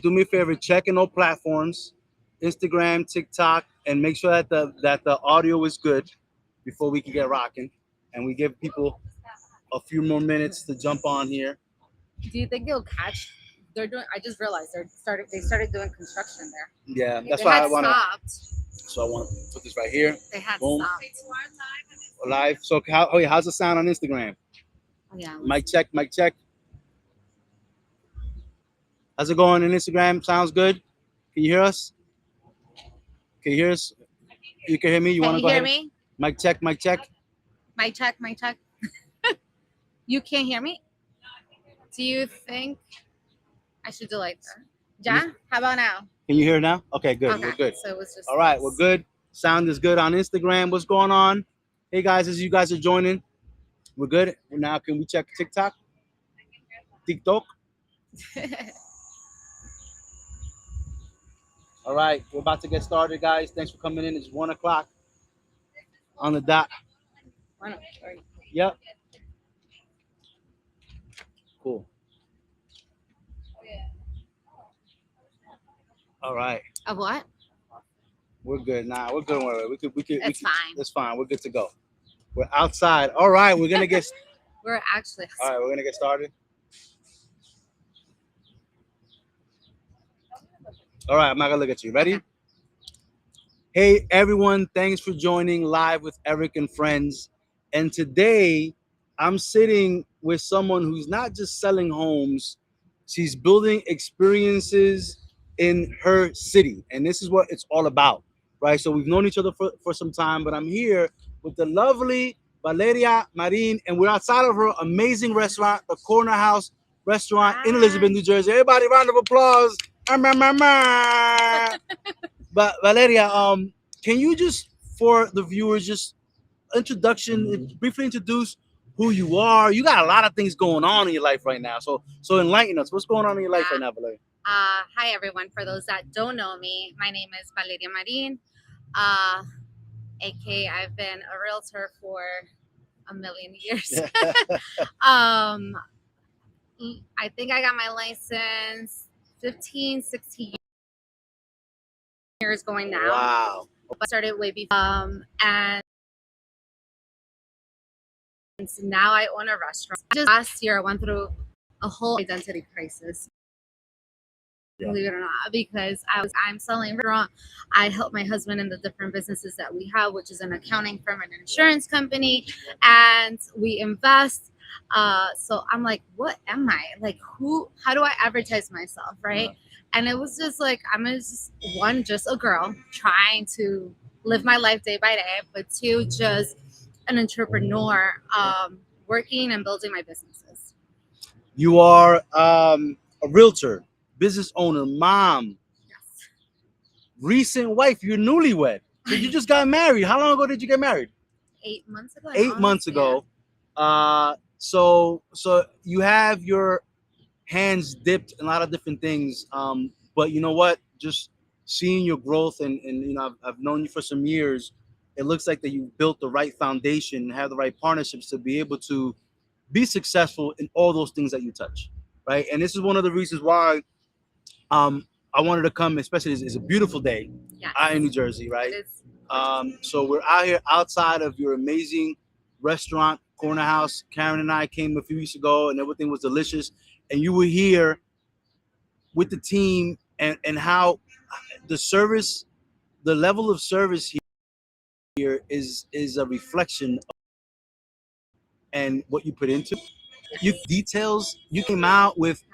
Do me a favor, check in all platforms, Instagram, TikTok, and make sure that the audio is good before we can get rocking. And we give people a few more minutes to jump on here. Do you think it'll catch? They're doing. I just realized they started doing construction there. Yeah, that's They why had I want to. stopped. So I want to put this right here. They had Boom. stopped. Live. So how's the sound on Instagram? Oh, yeah. Mic check, mic check. How's it going on Instagram? Sounds good. Can you hear us? Can you hear us? You can hear me. You want Can to you go hear ahead? me? Mic check, mic check. Mic check. Mic check. You can't hear me? Do you think I should delete that? Yeah? How about now? Can you hear now? Okay, good. Okay. We're good. So it was just. All right, we're good. Sound is good on Instagram. What's going on? Hey guys, as you guys are joining, we're good. Now can we check TikTok? TikTok. All right, we're about to get started, guys. Thanks for coming in. It's 1 o'clock on the dot. Yep. Cool. All right. Of what? We're good. Nah, we're good. It's fine. It's fine. We're good to go. We're outside. All right, we're gonna get. We're actually. All right, we're gonna get started. All right, I'm not gonna look at you. Ready? Okay. Hey everyone, thanks for joining Live with Eric and Friends. And today I'm sitting with someone who's not just selling homes, she's building experiences in her city. And this is what it's all about, right? So we've known each other for some time, but I'm here with the lovely Valeria Marin, and we're outside of her amazing restaurant, the Corner Haus restaurant in Elizabeth, New Jersey. Everybody, round of applause. But Valeria, can you just, for the viewers, just briefly introduce who you are? You got a lot of things going on in your life right now, so enlighten us. What's going on in your life right now, Valeria? Hi everyone. For those that don't know me, my name is Valeria Marin. aka I've been a realtor for a million years. I think I got my license 15, 16 years going now. Wow. I started way before. And now I own a restaurant. Just last year I went through a whole identity crisis. Yeah. Believe it or not, because I'm selling a restaurant. I help my husband in the different businesses that we have, which is an accounting firm and an insurance company, and we invest. So I'm like, what am I? Like, how do I advertise myself, right? And it was just like, I'm just a girl trying to live my life day by day, but two, just an entrepreneur, working and building my businesses. You are a realtor, business owner, mom, Yes. recent wife. You're newlywed. So you just got married. How long ago did you get married? 8 months ago. 8 months ago. So you have your hands dipped in a lot of different things. But you know what? Just seeing your growth, and I've known you for some years. It looks like that you built the right foundation and have the right partnerships to be able to be successful in all those things that you touch, right? And this is one of the reasons why I wanted to come, especially it's a beautiful day out in New Jersey, right? So we're out here outside of your amazing restaurant, Corner Haus. Karen and I came a few weeks ago, and everything was delicious. And you were here with the team, and how the service, the level of service here is a reflection of and what you put into you details. You came out with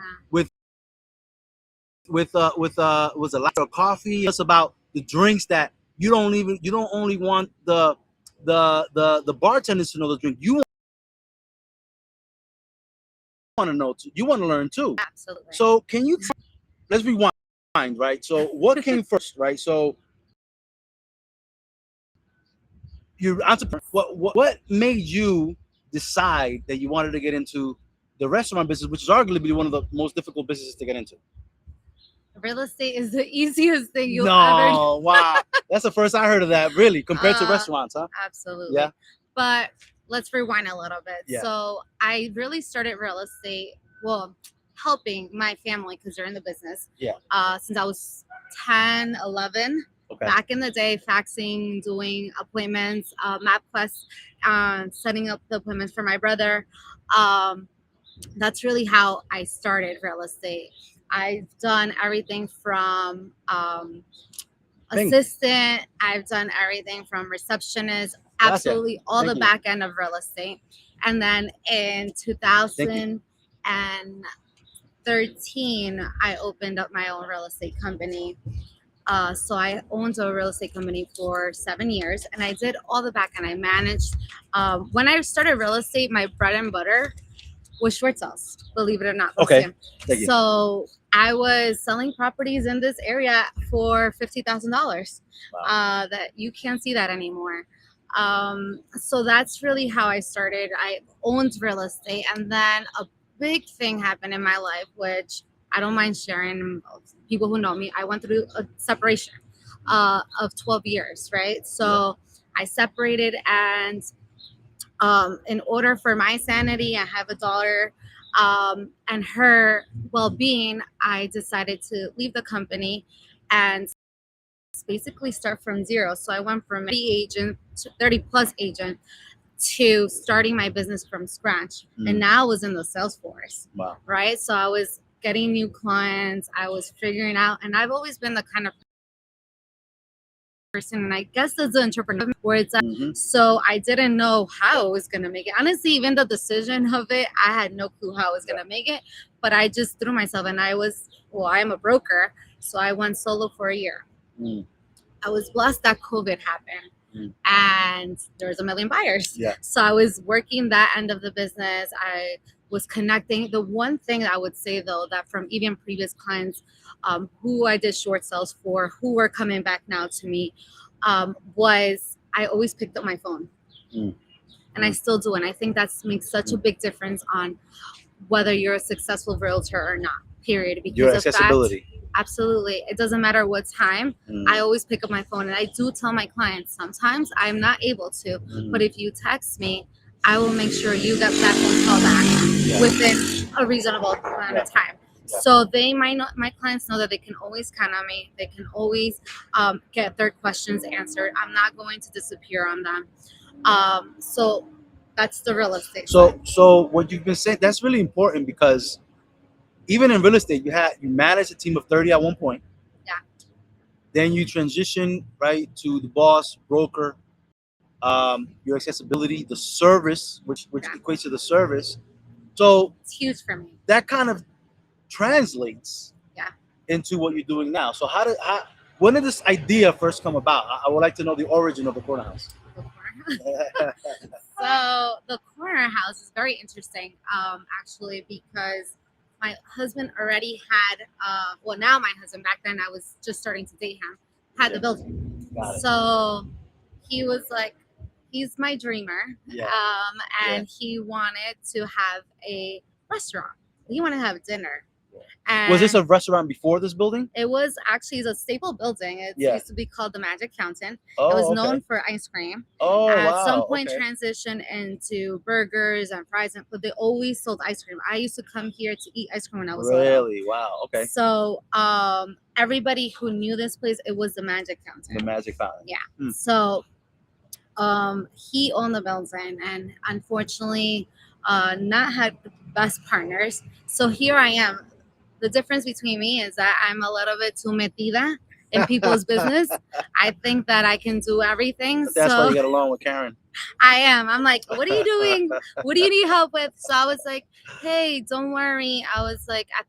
was a lot of coffee. It's about the drinks that you don't only want the bartenders to know the drink. You want to know too. You want to learn too. Absolutely. So can you let's rewind, right? So what came first, right? So you're entrepreneur. What made you decide that you wanted to get into the restaurant business, which is arguably one of the most difficult businesses to get into? Real estate is the easiest thing you'll ever. No, wow, that's the first I heard of that. Really, compared to restaurants, huh? Absolutely. Yeah. But let's rewind a little bit. Yeah. So I really started real estate. Well, helping my family because they're in the business. Yeah. Since I was 10, 11. Okay. Back in the day, faxing, doing appointments, MapQuest, setting up the appointments for my brother. That's really how I started real estate. I've done everything from assistant. I've done everything from receptionist, Gracias. absolutely all Thank the you. back end of real estate. And then in 2013, I opened up my own real estate company. So I owned a real estate company for 7 years, and I did all the back end. I managed. When I started real estate, my bread and butter was short sales, believe it or not. Okay. Thank you. So I was selling properties in this area for $50,000. Wow. That you can't see that anymore. So that's really how I started. I owned real estate, and then a big thing happened in my life, which I don't mind sharing. People who know me, I went through a separation of 12 years, right? So I separated, and in order for my sanity, I have a daughter, and her well-being, I decided to leave the company and basically start from zero. So I went from 30 plus agent to starting my business from scratch. And now I was in the sales force. Wow. Right? So I was getting new clients, I was figuring out, and I've always been the kind of person, and I guess as an entrepreneur, where it's so I didn't know how I was gonna make it. Honestly, even the decision of it, I had no clue how I was gonna make it, but I just threw myself, and I am a broker, so I went solo for a year. I was blessed that COVID happened, and there was a million buyers. So I was working that end of the business. I was connecting. The one thing I would say though, that from even previous clients who I did short sales for, who were coming back now to me, was I always picked up my phone. And I still do. And I think that makes such a big difference on whether you're a successful realtor or not, period. Because your accessibility. Absolutely. It doesn't matter what time. I always pick up my phone, and I do tell my clients sometimes I'm not able to, but if you text me, I will make sure you get that phone call back within a reasonable amount of time. So my clients know that they can always count on me. They can always get their questions answered. I'm not going to disappear on them. So that's the real estate. So what you've been saying, that's really important, because even in real estate, you managed a team of 30 at one point. Then you transition right to the boss, broker, your accessibility, the service, which equates to the service. So it's huge for me. That kind of translates into what you're doing now. So when did this idea first come about? I would like to know the origin of the Corner Haus. So the Corner Haus is very interesting, actually, because my husband already had, now my husband, back then I was just starting to date him, had the building. So he was like, he's my dreamer. And he wanted to have a restaurant. He wanted to have dinner. And was this a restaurant before this building? It was actually a staple building. It used to be called the Magic Fountain. Oh, it was known for ice cream. At some point transitioned into burgers and fries, but they always sold ice cream. I used to come here to eat ice cream when I was little. Wow. Okay. So everybody who knew this place, it was the Magic Fountain. The Magic Fountain. Yeah. So he owned the building, and unfortunately not had the best partners. So here I am. The difference between me is that I'm a little bit too metida in people's business. I think that I can do everything. But that's why you get along with Karen. I am. I'm like, what are you doing? What do you need help with? So I was like, hey, don't worry. I was like, at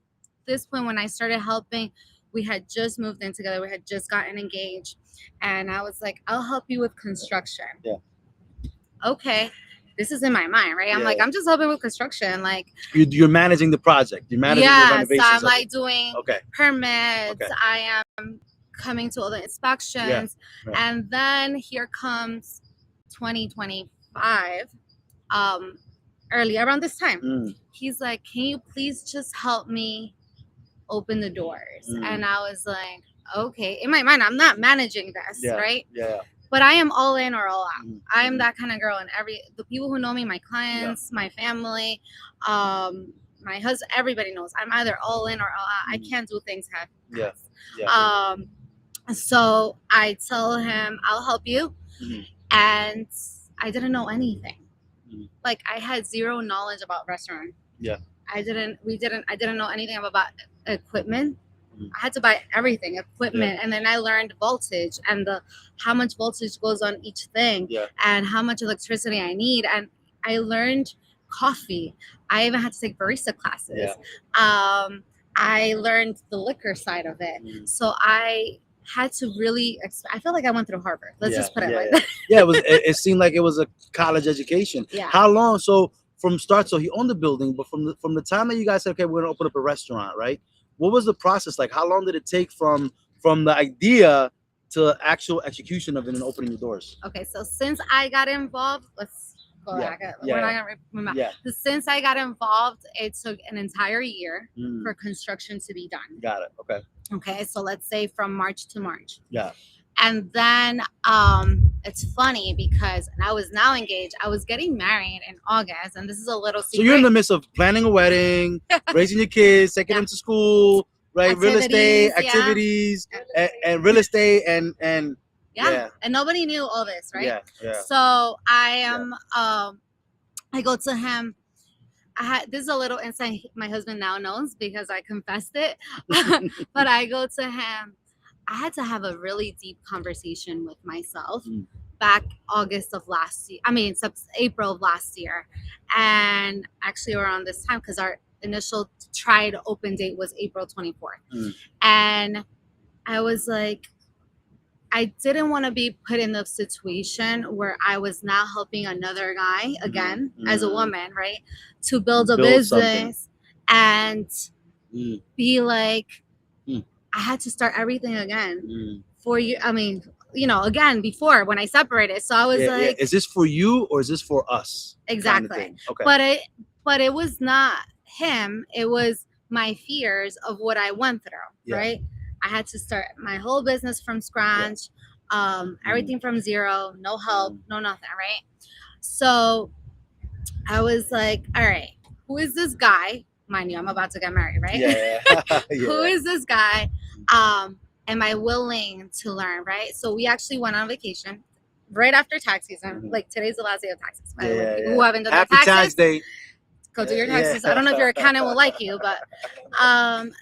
this point when I started helping, we had just moved in together. We had just gotten engaged. And I was like, I'll help you with construction. Okay. This is in my mind, right? I'm like, I'm just helping with construction. Like you're managing the project. You're managing the renovations. So I'm like doing permits. I am coming to all the inspections. And then here comes 2025, early around this time. He's like, can you please just help me open the doors? And I was like, okay. In my mind, I'm not managing this, right? But I am all in or all out. I am that kind of girl. And the people who know me, my clients, my family, my husband, everybody knows I'm either all in or all out. I Mm. can't do things half. Yeah. Yeah. So I tell him I'll help you, Mhm. and I didn't know anything. Mhm. Like I had zero knowledge about restaurant. Yeah. I didn't know anything about equipment. Mhm. I had to buy everything, equipment, and then I learned voltage and the how much voltage goes on each thing, Yeah. and how much electricity I need. And I learned coffee. I even had to take barista classes. Yeah. I learned the liquor side of it. Mhm. So I had to really. I feel like I went through Harvard. Let's just put it like Yeah. that. Yeah, it was. It seemed like it was a college education. Yeah. How long? So from start, so he owned the building, but from the time that you guys said, okay, we're gonna open up a restaurant, right? What was the process like? How long did it take from the idea to actual execution of it and opening the doors? Okay, so since I got involved, let's go Yeah. back. Yeah. We're not gonna remember. Yeah. So since I got involved, it took an entire year Mm. for construction to be done. Got it. Okay. Okay, so let's say from March to March. Yeah. And then it's funny because I was now engaged. I was getting married in August, and this is a little secret. So you're in the midst of planning a wedding, raising your kids, taking Yeah. them to school, right? Real estate Activities, yeah. activities, and real estate and yeah. And nobody knew all this, right? yeah, yeah. So I am I go to him. This is a little insight my husband now knows because I confessed it. But I go to him. I had to have a really deep conversation with myself Mm. back August of last year. I mean, April of last year, and actually around this time because our initial tried open date was April 24th, and I was like, I didn't want to be put in the situation where I was now helping another guy again as a woman, right? To build a business and be like, I had to start everything again for you. I mean, again, before when I separated. So I was like, is this for you or is this for us? Exactly. Kind of okay. But it was not him. It was my fears of what I went through, right? I had to start my whole business from scratch, everything from zero, no help, no nothing, right? So I was like, all right, who is this guy? Mind you, I'm about to get married, right? Yeah. Who is this guy? Am I willing to learn, right? So we actually went on vacation right after tax season. Like today's the last day of taxes. By the way, people who haven't done Happy their taxes, tax day. Go do your taxes. I don't know if your accountant will like you, but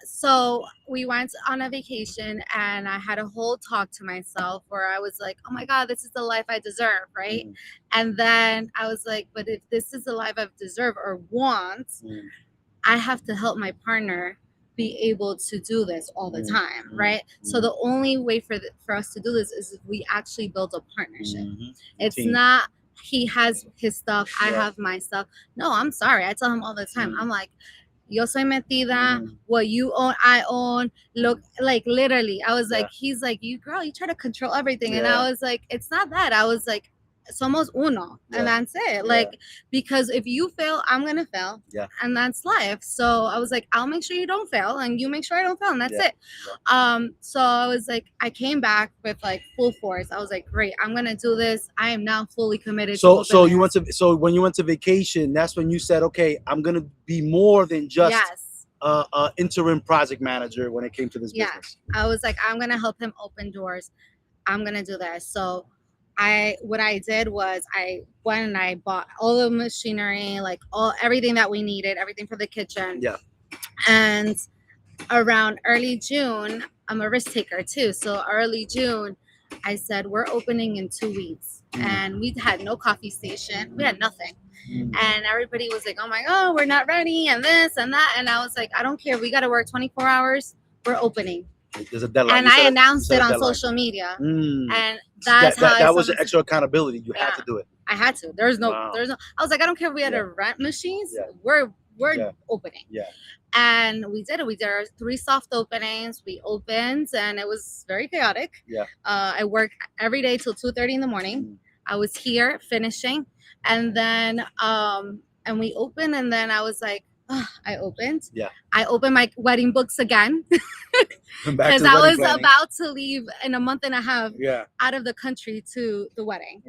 so we went on a vacation and I had a whole talk to myself where I was like, oh my God, this is the life I deserve, right? And then I was like, but if this is the life I deserve or want, I have to help my partner be able to do this all the time, right? So the only way for us to do this is if we actually build a partnership. It's not he has his stuff, I have my stuff. No, I'm sorry. I tell him all the time. I'm like, yo soy metida, what you own, I own. Look, like literally, I was like, he's like, you girl, you try to control everything. And I was like, it's not that. I was like, somos uno, and that's it. Like, because if you fail, I'm gonna fail, and that's life. So I was like, I'll make sure you don't fail, and you make sure I don't fail, and that's it. So I was like, I came back with like full force. I was like, great, I'm gonna do this. I am now fully committed. So when you went to vacation, that's when you said, okay, I'm gonna be more than just a interim project manager when it came to this business. I was like, I'm gonna help him open doors. I'm gonna do this. So what I did was I went and I bought all the machinery, like everything that we needed, everything for the kitchen. And around early June, I'm a risk taker too. So early June, I said, we're opening in 2 weeks. And we had no coffee station. We had nothing. And everybody was like, oh my God, we're not ready, and this and that. And I was like, I don't care. We got to work 24 hours. We're opening. There's a deadline. And I announced it on social media. And that's that was an extra accountability. You had to do it. I had to. There's no. I was like, I don't care if we had to rent machines. We're opening. And we did it. We did our 3 soft openings. We opened, and it was very chaotic. I worked every day till 2:30 in the morning. I was here finishing, and then and we opened, and then I was like, I opened. I opened my wedding books again because I was about to leave in a month and a half out of the country to the wedding.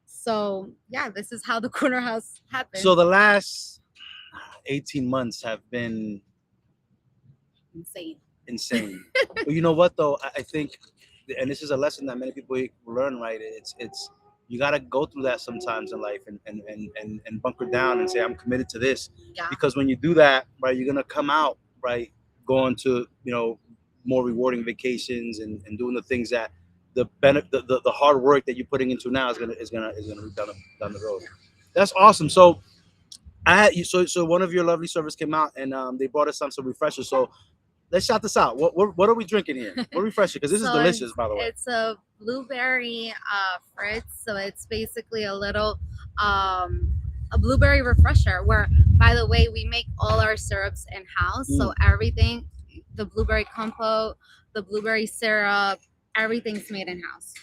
So this is how the Corner House happened. So the last 18 months have been Insane. insane. But you know what though? I think, and this is a lesson that many people learn. Right? It's you got to go through that sometimes in life, and bunker down and say I'm committed to this, Yeah. because when you do that, right, you're gonna come out right, going to more rewarding vacations, and doing the things that the hard work that you're putting into now is gonna be down the road. That's awesome. So I had you. So one of your lovely servers came out, and they brought us some refreshers. So let's shout this out. What are we drinking here? What refresher? Because this is So delicious, by the way. it's a blueberry fritz. So it's basically um a blueberry refresher. Where, by the way, we make all our syrups in house. So everything, the blueberry compote, the blueberry syrup, everything's made in house.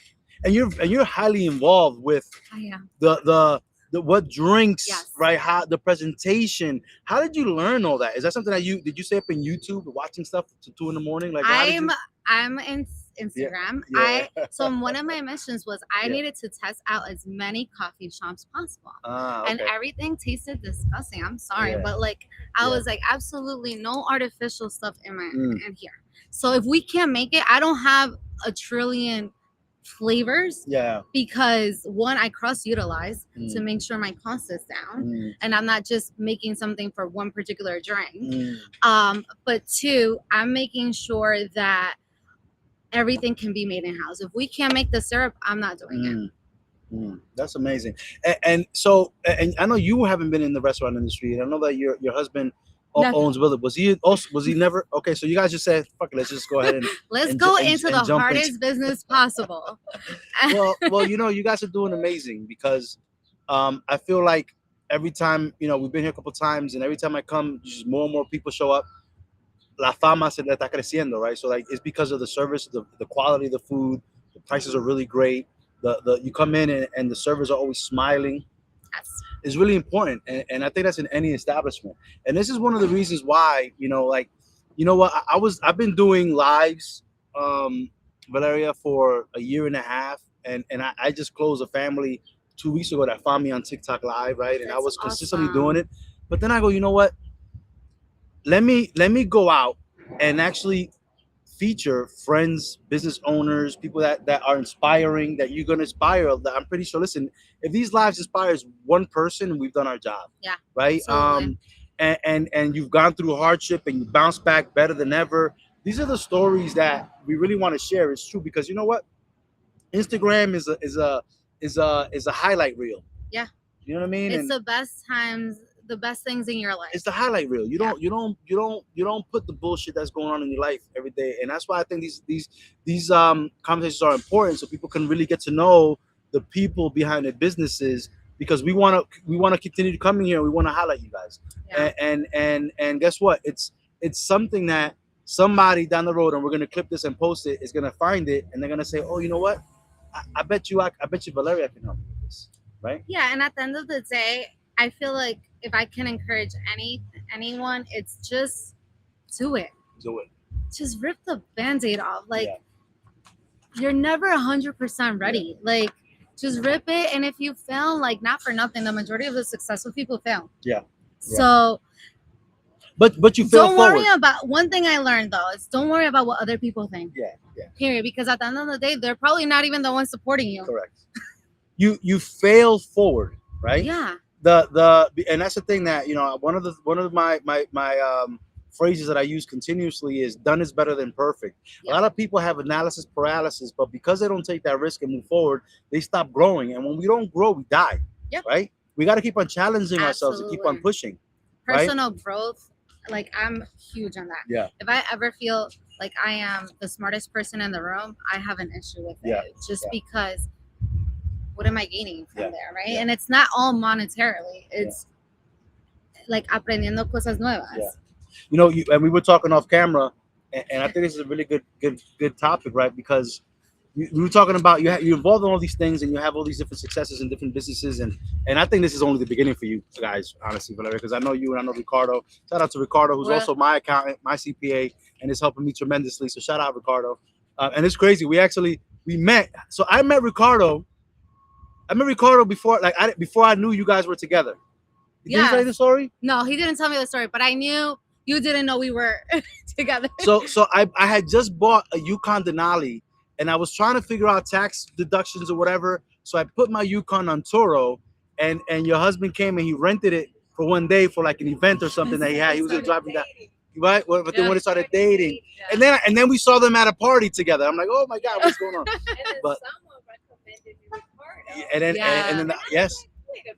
And you're highly involved with I am. the what drinks, Yes. right? How the presentation. How did you learn all that? Is that something that you did you stay up in YouTube watching stuff to 2 in the morning? Like how did you? I'm in Instagram. Yeah. So one of my missions was I Yeah. needed to test out as many coffee shops possible. Okay. And everything tasted disgusting. I'm sorry, Yeah. but like I Yeah. was like absolutely no artificial stuff in Mm. in here. So if we can't make it, I don't have a trillion flavors, Yeah. because one, I cross utilize to Mm. make sure my cost is down, Mm. and I'm not just making something for one particular drink. Mm. But two, I'm making sure that everything can be made in house. If we can't make the syrup, I'm not doing it. That's amazing. And so, and I know you haven't been in the restaurant industry, and I know that your husband Never. owns Willet. Was he never? Okay, so you guys just said, "Fuck it, let's just go ahead and." Let's and go ju- and- into and the jump hardest business possible. well, you guys are doing amazing, because I feel like every time we've been here a couple times, and every time I come, just more and more people show up. La fama se le está creciendo, right? So like it's because of the service, the quality of the food, the prices are really great. The you come in, and the servers are always smiling. Yes. Is really important, and I think that's in any establishment. And this is one of the reasons why like what I've been doing lives, Valeria, for a year and a half, and I just closed a family 2 weeks ago that found me on TikTok live, right? And I That's was consistently awesome. doing it, but then I go, you know what? Let me go out and actually feature friends, business owners, people that are inspiring, that you're gonna inspire. That I'm pretty sure. Listen, if these lives inspires one person, we've done our job. Yeah. Right. Absolutely. And you've gone through hardship and you bounce back better than ever. These are the stories that we really want to share. It's true, because you know what? Instagram is a highlight reel. Yeah. You know what I mean? It's And the best times, the best things in your life. it's the highlight reel. You don't put the bullshit that's going on in your life every day. And that's why I think these conversations are important, so people can really get to know the people behind their businesses, because we want to continue coming here. We want to highlight you guys. Yeah. And guess what? It's something that somebody down the road, and we're gonna clip this and post it, is gonna find it, and they're gonna say, oh, you know what? I bet you Valeria can help me with this, right? Yeah, and at the end of the day, I feel like if I can encourage anyone, it's just do it. Do it. Just rip the band-aid off. Like Yeah. you're never 100% ready. Like just rip it, and if you fail, like not for nothing, the majority of the successful people fail. Yeah. So But you fail don't forward. worry about one thing I learned though is don't worry about what other people think. Yeah. Period. Because at the end of the day, they're probably not even the ones supporting you. Correct. You fail forward, right? Yeah. And that's the thing that one of my phrases that I use continuously is done is better than perfect. Yeah. A lot of people have analysis paralysis, but because they don't take that risk and move forward, they stop growing. And when we don't grow, we die. Yep. Right? We got to keep on challenging ourselves and keep on Absolutely. pushing. Right? Personal growth, like I'm huge on that. Yeah. If I ever feel like I am the smartest person in the room, I have an issue with Yeah. it. Just Yeah. because what am I gaining from Yeah. there, right? Yeah. And it's not all monetarily. It's like aprendiendo cosas nuevas. Yeah. And we were talking off camera, and I think this is a really good topic, right? Because we were talking about you're involved in all these things, and you have all these different successes in different businesses, and I think this is only the beginning for you guys, honestly, Valeria, because I know you and I know Ricardo. Shout out to Ricardo, who's Well- also my accountant, my CPA, and is helping me tremendously. So shout out, Ricardo. And it's crazy. We met. So I met Ricardo before, before I knew you guys were together. Did he tell you the story? No, he didn't tell me the story, but I knew you didn't know we were together. So I had just bought a Yukon Denali, and I was trying to figure out tax deductions or whatever. So I put my Yukon on Turo, and your husband came and he rented it for one day for like an event or something that he had. He was driving down, right? But then when they started dating, and then we saw them at a party together. I'm like, oh my god, what's going on? But and then yes,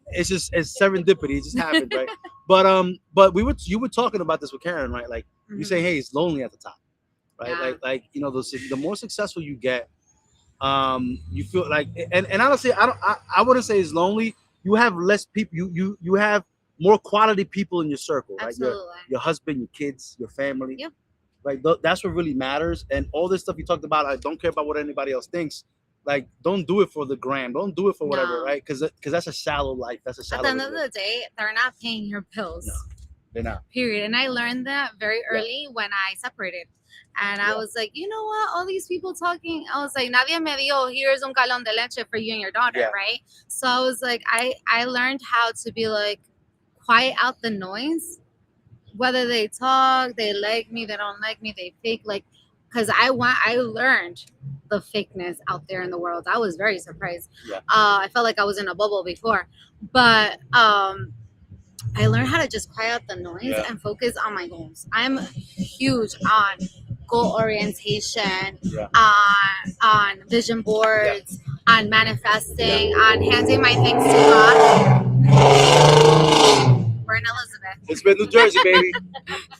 it's serendipity. It just happened, right? But you were talking about this with Karen, right? Like you say, hey, it's lonely at the top, right? Yeah. Like the more successful you get, you feel like, and honestly, I wouldn't say it's lonely. You have less people. You have more quality people in your circle, right? Absolutely. Your husband, your kids, your family. Yep. Right. That's what really matters. And all this stuff you talked about, I don't care about what anybody else thinks. Like, don't do it for the gram. Don't do it for whatever, No. right? Because that's a shallow life. That's a shallow. At the end of the day, they're not paying your bills. No, they're not. Period. And I learned that very early when I separated. And I was like, you know what? All these people talking. I was like, nadie me dio, here's un galón de leche for you and your daughter, right? So I was like, I learned how to be like, quiet out the noise. Whether they talk, they like me, they don't like me, they fake, like, because I learned the fakeness out there in the world. I was very surprised. I felt like I was in a bubble before, but I learned how to just quiet out the noise and focus on my goals. I'm huge on goal orientation, on vision boards, on manifesting, on handing my things to God. We're in Elizabeth. It's been New Jersey, baby.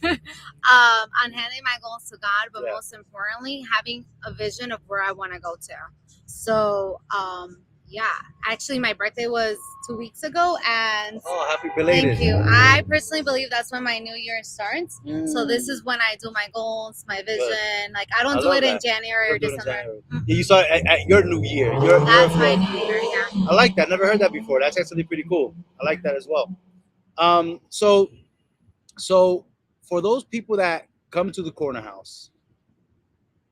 On handing my goals to God, but most importantly, having a vision of where I want to go to. So, actually, my birthday was 2 weeks ago, and happy belated. Thank you. I personally believe that's when my new year starts. So this is when I do my goals, my vision. Good. Like, I don't do it in January or December. You saw it at your new year. That's my new year. Yeah. I like that. Never heard that before. That's actually pretty cool. I like that as well. So for those people that come to the Corner House,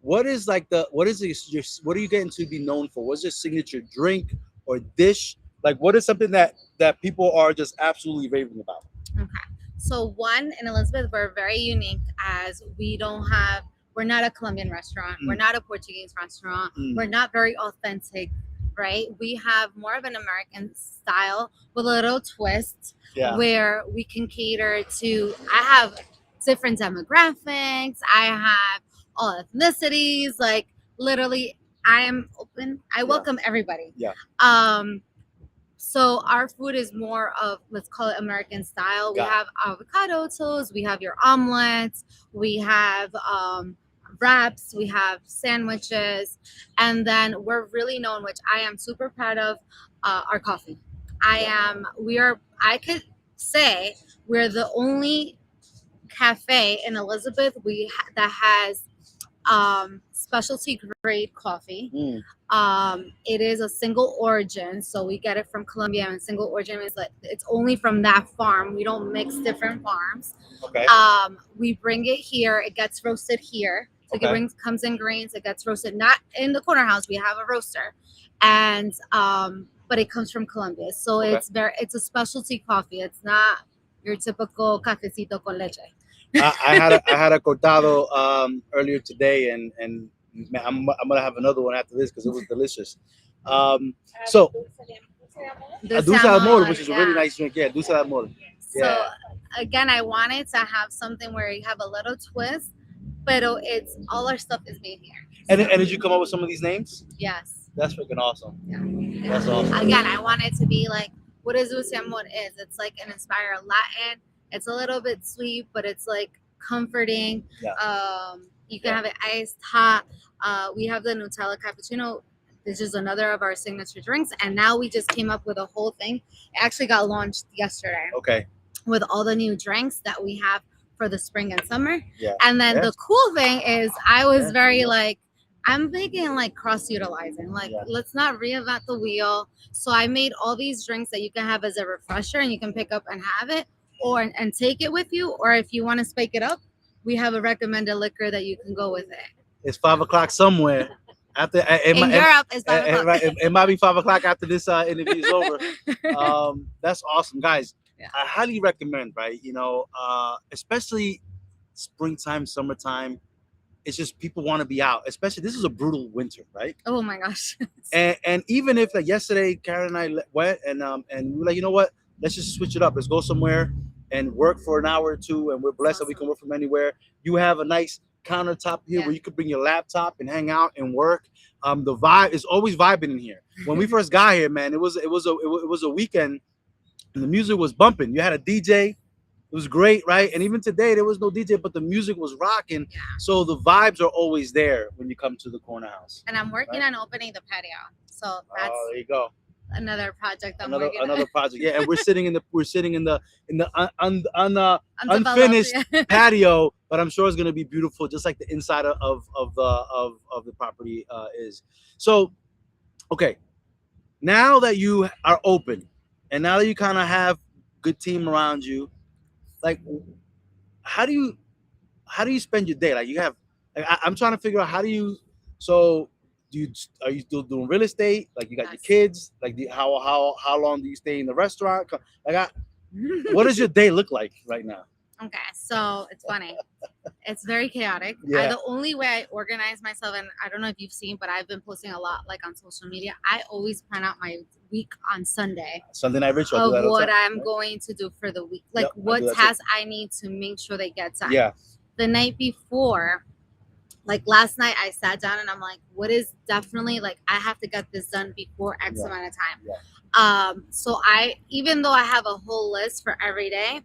what are you getting to be known for? What's your signature drink or dish? Like, what is something that people are just absolutely raving about? Okay. So one, in Elizabeth, we're very unique as we're not a Colombian restaurant. We're not a Portuguese restaurant. We're not very authentic, right? We have more of an American style with a little twist where we can cater to, I have different demographics. I have all ethnicities. Like, literally, I am open. I welcome everybody. So our food is more of, let's call it American style. We have avocado toast. We have your omelets. We have wraps. We have sandwiches. And then we're really known, which I am super proud of, our coffee. I could say we're the only cafe in Elizabeth that has specialty grade coffee. It is a single origin, so we get it from Colombia, and single origin is like it's only from that farm. We don't mix different farms. Okay. We bring it here. It gets roasted here. So it comes in grains. It gets roasted not in the Corner House. We have a roaster, and but it comes from Colombia. So it's a specialty coffee. It's not your typical cafecito con leche. I had a cortado earlier today, and I'm gonna have another one after this because it was delicious. So dulce de amor, which is a really nice drink. Yeah, dulce de amor. So again, I wanted to have something where you have a little twist, but it's all our stuff is made here. And did you come up with some of these names? Yes. That's freaking awesome. Yeah. That's awesome. Again, I want it to be like what is dulce de amor is. It's like an inspired Latin. It's a little bit sweet, but it's like comforting. You can have it iced, hot. We have the Nutella cappuccino. This is another of our signature drinks. And now we just came up with a whole thing. It actually got launched yesterday. Okay. With all the new drinks that we have for the spring and summer. Yeah. And then the cool thing is I was very like, I'm big in like cross-utilizing. Like, let's not reinvent the wheel. So I made all these drinks that you can have as a refresher and you can pick up and have it and take it with you. Or if you want to spike it up, we have a recommended liquor that you can go with it. It's 5 o'clock somewhere. After in Europe, it's 5 o'clock. It might be 5 o'clock after this interview is over. That's awesome, guys. I highly recommend, right? Especially springtime, summertime. It's just people want to be out. Especially this is a brutal winter, right? Oh my gosh. And even if like yesterday, Karen and I went and we were like, you know what? Let's just switch it up. Let's go somewhere and work for an hour or two. And we're blessed that we can work from anywhere. You have a nice countertop here where you could bring your laptop and hang out and work. The vibe is always vibing in here. When we first got here, man, it was a weekend and the music was bumping. You had a DJ. It was great, right? And even today, there was no DJ, but the music was rocking. Yeah. So the vibes are always there when you come to the Corner House. And I'm working on opening the patio. So that's there you go. Another project I'm Another working on. another project. Yeah, and we're sitting in the unfinished patio, but I'm sure it's gonna be beautiful, just like the inside of the property is. So, okay, now that you are open, and now that you kind of have good team around you, like how do you spend your day? Like you have, like, I'm trying to figure out how do you. So are you still doing real estate? Like you got your kids? Like how long do you stay in the restaurant? Like what does your day look like right now? Okay, so it's funny. It's very chaotic. Yeah. The only way I organize myself, and I don't know if you've seen, but I've been posting a lot like on social media. I always plan out my week on Sunday. Sunday night ritual. Of what I'm going to do for the week. Like what tasks I need to make sure they get done. Yeah. The night before, like last night, I sat down and I'm like, what is definitely like I have to get this done before X amount of time. Yeah. So even though I have a whole list for every day,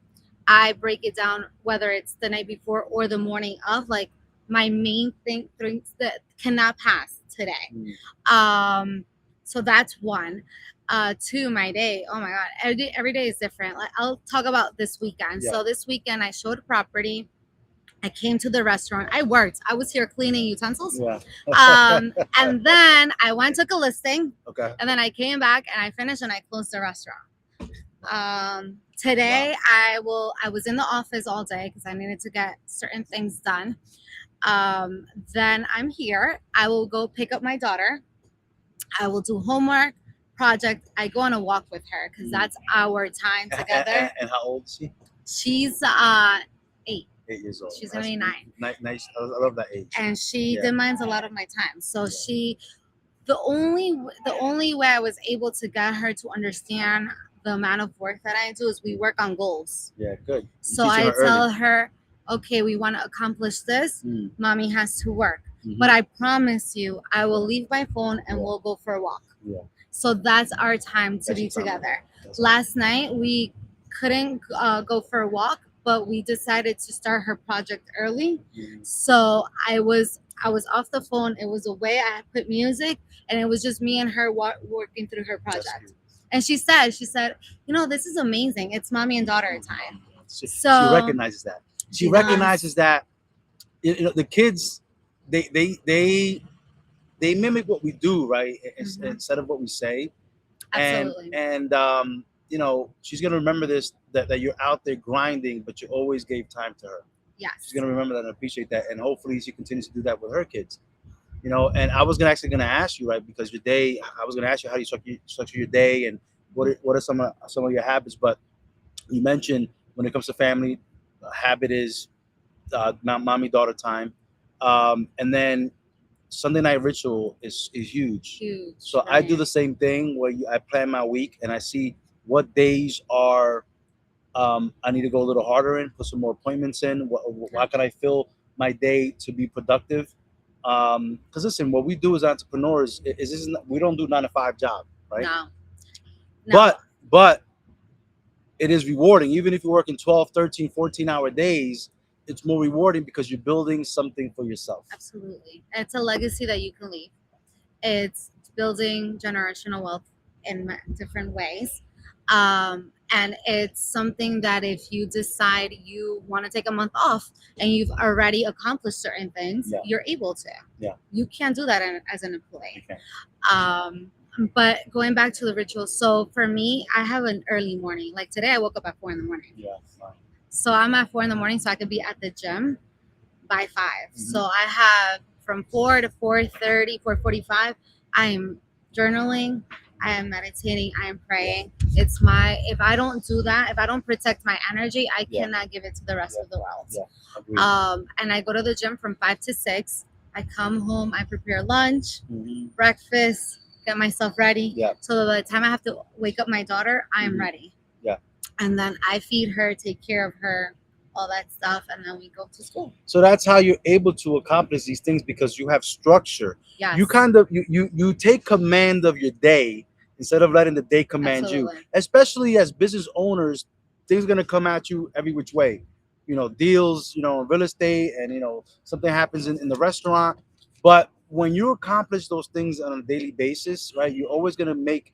I break it down whether it's the night before or the morning of, like my main things that cannot pass today. So that's one. Two, my day. Oh my God, every day is different. Like I'll talk about this weekend. Yeah. So this weekend I showed property. I came to the restaurant. I worked. I was here cleaning utensils. Yeah. And then I went took a listing. Okay. And then I came back and I finished and I closed the restaurant. Today I was in the office all day because I needed to get certain things done. Then I'm here. I will go pick up my daughter. I will do homework, project. I go on a walk with her because that's our time together. And how old is she? She's 8. 8 years old. She's gonna be 9. Nice. I love that age. And she demands a lot of my time. So the only way I was able to get her to understand the amount of work that I do is we work on goals. Yeah, good. So I tell her, okay, we want to accomplish this. Mommy has to work. But I promise you, I will leave my phone and we'll go for a walk. Yeah. So that's our time to be together. Last night we couldn't go for a walk, but we decided to start her project early. So I was off the phone. It was a way I put music, and it was just me and her working through her project. And she said, this is amazing. It's mommy and daughter time. She recognizes that. She recognizes that. The kids, they mimic what we do, right? Instead of what we say. Absolutely. And she's gonna remember this, that you're out there grinding, but you always gave time to her. Yes. She's gonna remember that and appreciate that, and hopefully she continues to do that with her kids. And I was gonna ask you, right, because your day. I was gonna ask you how you structure your day and what are some of your habits. But you mentioned when it comes to family, habit is mommy daughter time, and then Sunday night ritual is huge. Huge. So right. I do the same thing where I plan my week and I see what days are I need to go a little harder in, put some more appointments in. How can I fill my day to be productive? Because listen, what we do as entrepreneurs we don't do 9-to-5 job, right? No. But it is rewarding. Even if you're working 12, 13, 14-hour days, it's more rewarding because you're building something for yourself. Absolutely. It's a legacy that you can leave. It's building generational wealth in different ways. And it's something that if you decide you want to take a month off and you've already accomplished certain things, you're able to. Yeah. You can't do that as an employee. Okay. But going back to the ritual, so for me, I have an early morning. Like today, I woke up at 4 a.m. Yeah. So I'm at 4 a.m. so I could be at the gym by 5. So I have from 4 to 4:30, 4:45. I am journaling, I am meditating, I am praying. It's my, if I don't do that, if I don't protect my energy, I Yeah. cannot give it to the rest Yeah. of the world. Yeah. Agreed. And I go to the gym from 5 to 6. I come home, I prepare lunch, Hmm. breakfast, get myself ready. Yeah. So by the time I have to wake up my daughter, I am Mhm. ready. Yeah. And then I feed her, take care of her, all that stuff, and then we go to school. So that's how you're able to accomplish these things because you have structure. Yes. You kind of you take command of your day instead of letting the day command you. Absolutely. Especially as business owners, things gonna come at you every which way. Deals, real estate, and something happens in the restaurant. But when you accomplish those things on a daily basis, right, you're always gonna make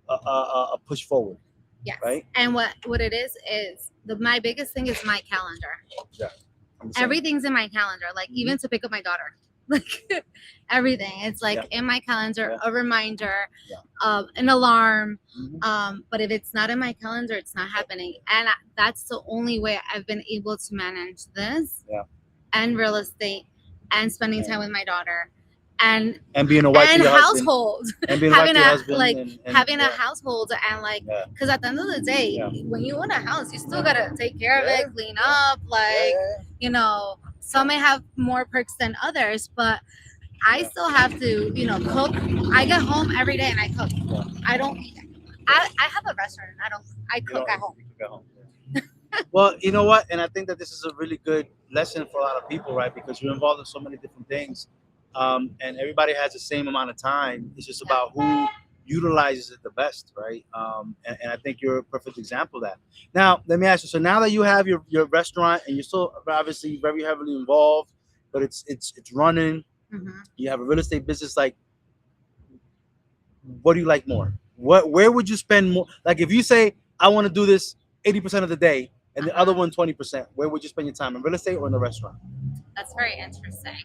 a push forward, Yes. right? And what it is my biggest thing is my calendar. Yeah. I'm the same. Everything's in my calendar, like Mhm. even to pick up my daughter. Like everything. It's like Yeah. in my calendar, Yeah. a reminder, Yeah. an alarm. Mhm. But if it's not in my calendar, it's not happening. And that's the only way I've been able to manage this Yeah. and real estate and spending time with my daughter and And being a wife to and your husband. household, And being a wife having to your a husband. like and having a yeah. household and like, Yeah. because at the end of the day, Yeah. when you own a house, you still gotta take care of Yeah. it, clean up, like some may have more perks than others, but I Yeah. still have to, cook. I get home every day and I cook. Yeah. I don't. I have a restaurant. I You cook don't- at home. you cook at home. Well, you know what? And I think that this is a really good lesson for a lot of people, right? Because you're involved in so many different things, and everybody has the same amount of time. It's just about who utilizes it the best, right? And I think you're a perfect example of that. Now, let me ask you. So now that you have your restaurant and you're still obviously very heavily involved, but it's running. Hmm. You have a real estate business. Like, what do you like more? Where would you spend more? Like, if you say I want to do this 80% of the day and the other one 20%, where would you spend your time, in real estate or in the restaurant? That's very interesting.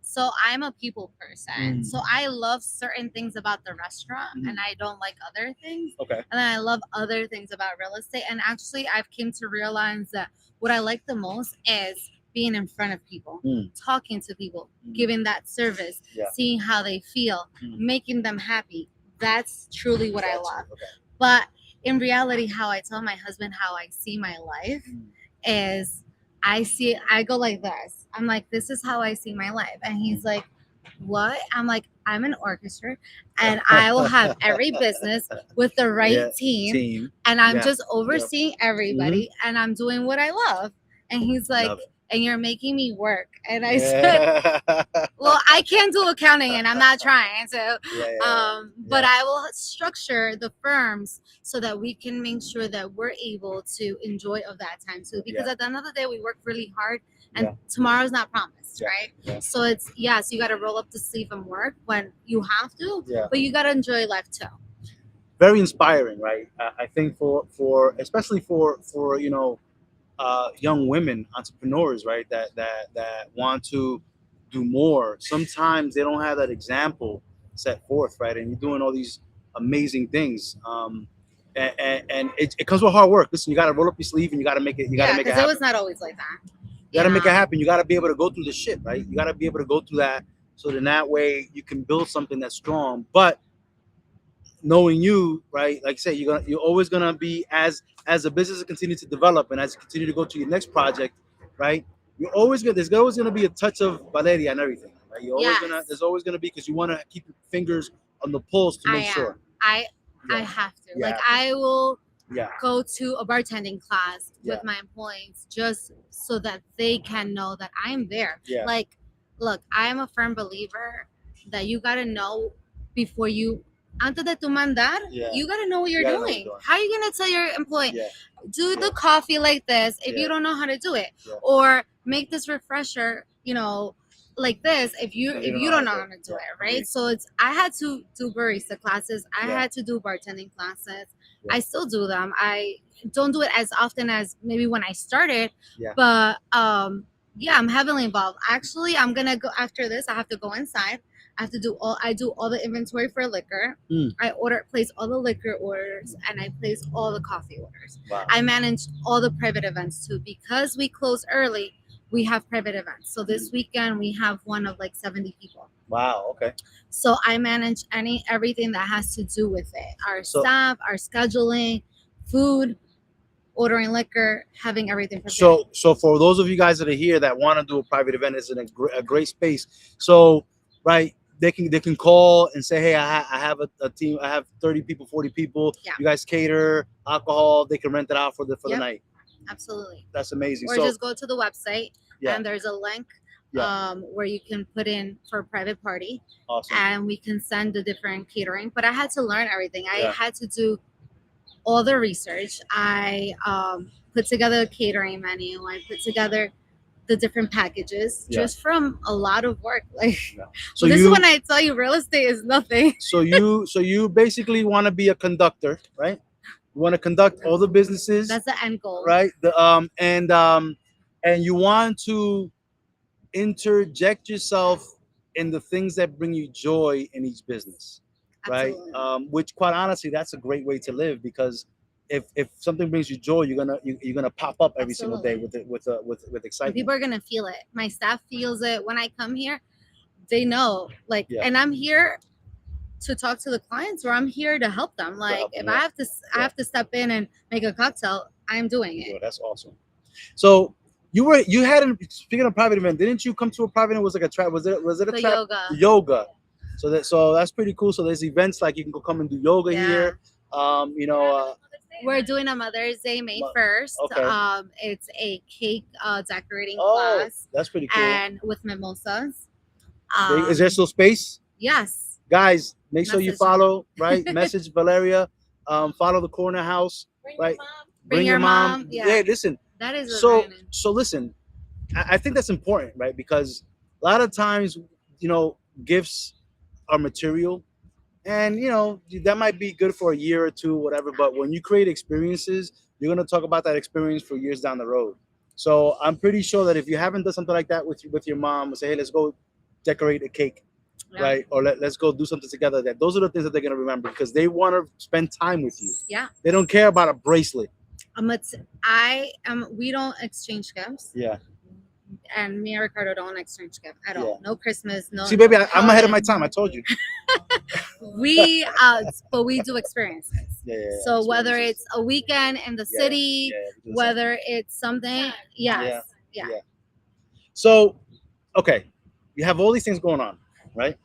So I'm a people person. Mm. So I love certain things about the restaurant Mhm. and I don't like other things. Okay. And then I love other things about real estate. And actually I've came to realize that what I like the most is being in front of people, Mm. talking to people, Mm. giving that service, Yeah. seeing how they feel, Mm. making them happy. That's truly what I Gotcha. love. Okay. But in reality, how I tell my husband how I see my life Mm. is I go like this. I'm like, this is how I see my life. And he's like, what? I'm like, I'm an orchestra and I will have every business with the right Yeah. team. And I'm Yeah. just overseeing everybody and I'm doing what I love. And he's like, Love it. and you're making me work. And I said, Yeah. well, I can't do accounting and I'm not trying. So, Yeah. but I will structure the firms so that we can make sure that we're able to enjoy of that time too. Because Yeah. at the end of the day, we work really hard and Yeah. tomorrow's not promised, Yeah. right? Yeah. So it's, so you got to roll up the sleeve and work when you have to, Yeah. but you got to enjoy life too. Very inspiring, right? I think for especially for young women entrepreneurs, right? That want to do more. Sometimes they don't have that example set forth, right? And you're doing all these amazing things. And it comes with hard work. Listen, you got to roll up your sleeve and you got to make it. You got to make it Because happen. it was not always like that. You got to make it happen. You got to be able to go through the shit, right? You got to be able to go through that, so then that way you can build something that's strong. But knowing you, right? Like I said, you're always gonna be, as the business continues to develop and as you continue to go to your next project, right? There's always gonna be a touch of Valeria and everything, right? There's always gonna be, because you want to keep your fingers on the pulse to make sure. I Yeah. have to. Yeah. Like I will Yeah. go to a bartending class Yeah. with my employees just so that they can know that I'm there. Yeah. Like, look, I am a firm believer that you gotta know before you, antes de tu mandar, Yeah. you gotta know what you're You gotta know what doing. you're doing. How are you gonna tell your employee, Yeah. do the Yeah. coffee like this if Yeah. you don't know how to do it, Yeah. or make this refresher, like this if you don't know how to do Yeah. it, right? Agreed. So I had to do barista classes. I Yeah. had to do bartending classes. Yeah. I still do them. I don't do it as often as maybe when I started, Yeah. but yeah, I'm heavily involved. Actually, I'm gonna go after this. I have to go inside. I do all the inventory for liquor. Mm. I place all the liquor orders and I place all the coffee orders. Wow. I manage all the private events too, because we close early. We have private events. So this weekend we have one of like 70 people. Wow. Okay. So I manage everything that has to do with it. Our So staff, our scheduling, food, ordering liquor, having everything prepared. so for those of you guys that are here that want to do a private event, it's in a great space. So right, they can call and say, hey, I have a team. I have 30 people, 40 people. Yeah. You guys cater alcohol. They can rent it out for the Yep. night. Absolutely. That's amazing. Or So just go to the website yeah, and there's a link yeah, where you can put in for a private party awesome. and we can send the different catering. But I had to learn everything. I Yeah. had to do all the research. I put together a catering menu. I put together the different packages Yeah. just from a lot of work. Like, Yeah. so this is when I tell you real estate is nothing. So you basically want to be a conductor, right? You want to conduct all the businesses, That's the end goal. right? And you want to interject yourself in the things that bring you joy in each business, right? Absolutely. Which, quite honestly, that's a great way to live, because if something brings you joy, you're gonna pop up every single day Absolutely. with And excitement. people are gonna feel it. My staff feels it when I come here. They know, like, Yeah. and I'm here to talk to the clients, or I'm here to help them. Like, help if them, yeah. I have to step in and make a cocktail, I'm doing Yo, it. that's awesome. So you had speaking of private event, didn't you come to a private event? It was like a trap. Was it a The trap? yoga. Yoga. So that's pretty cool. So there's events like you can go come and do yoga Yeah. here. We're doing a Mother's Day May 1st. Okay. It's a cake decorating Oh, class that's pretty cool. and with mimosas. Is there still space? Yes. Guys, make sure you Message follow, right? Message Valeria. Follow the Corner House, right? Bring your mom. Yeah. Yeah. Listen. That is a So brand. so listen, I think that's important, right? Because a lot of times, gifts are material, and that might be good for a year or two, whatever. But when you create experiences, you're gonna talk about that experience for years down the road. So I'm pretty sure that if you haven't done something like that with your mom, say, hey, let's go decorate a cake, Yeah. right? Or let's go do something together. That those are the things that they're gonna remember, because they want to spend time with you. Yeah. They don't care about a bracelet. We don't exchange gifts. Yeah. And me and Ricardo don't exchange gifts at all. Yeah. No Christmas, no. See, baby, no I'm ahead of my holiday. time. I told you. But we do experiences. Yeah. So whether it's a weekend in the Yeah, city, yeah, whether it's something, yes, yeah. So, okay, you have all these things going on, right?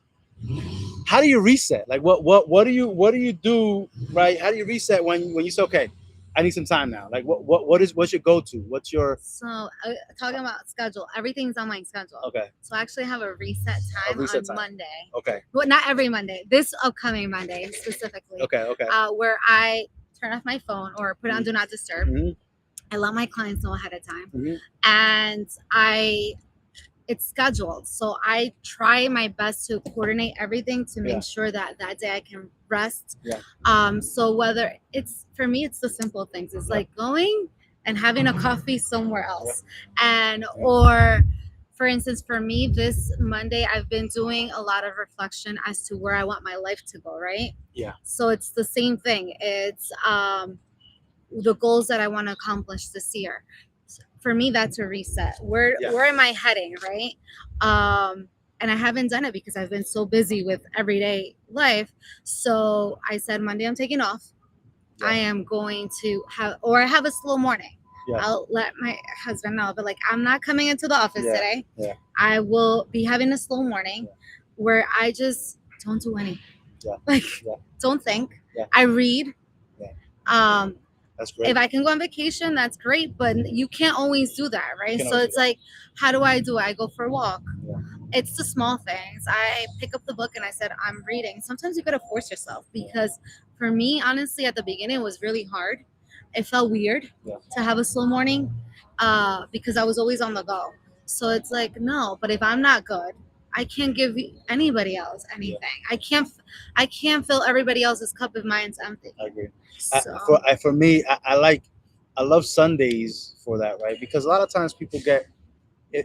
How do you reset? Like, what do you do, right? How do you reset when you say, okay, I need some time now? Like, what's your go-to? What's your So talking about schedule, everything's on my schedule. okay? So I actually have a reset time on Monday. Okay. Well, not every Monday. This upcoming Monday specifically. Okay. Where I turn off my phone or put on Do Not Disturb. Mm-hmm. I let my clients know ahead of time, Mm-hmm. and it's scheduled. So I try my best to coordinate everything to make sure that day I can rest. Yeah. So whether it's, for me, it's the simple things. It's like going and having a coffee somewhere else. And, or for instance, for me, this Monday, I've been doing a lot of reflection as to where I want my life to go, right? Yeah. So it's the same thing. It's the goals that I want to accomplish this year. For me, that's a reset. Where am I heading, right? And I haven't done it because I've been so busy with everyday life. So I said, Monday I'm taking off. Yeah. I am going to I have a slow morning. Yeah. I'll let my husband know, but like, I'm not coming into the office today. Yeah. I will be having a slow morning where I just don't do anything. Yeah. Don't think. Yeah. I read. Yeah. That's great. If I can go on vacation, that's great, but you can't always do that, right? So it's like, how do I do it? I go for a walk. Yeah. It's the small things. I pick up the book and I said, I'm reading. Sometimes you gotta force yourself, because for me, honestly, at the beginning, it was really hard. It felt weird to have a slow morning because I was always on the go. So it's like, no, but if I'm not good, I can't give anybody else anything. Yeah. I can't fill everybody else's cup if mine's empty. I agree. So. For me, I love Sundays for that, right? Because a lot of times people get,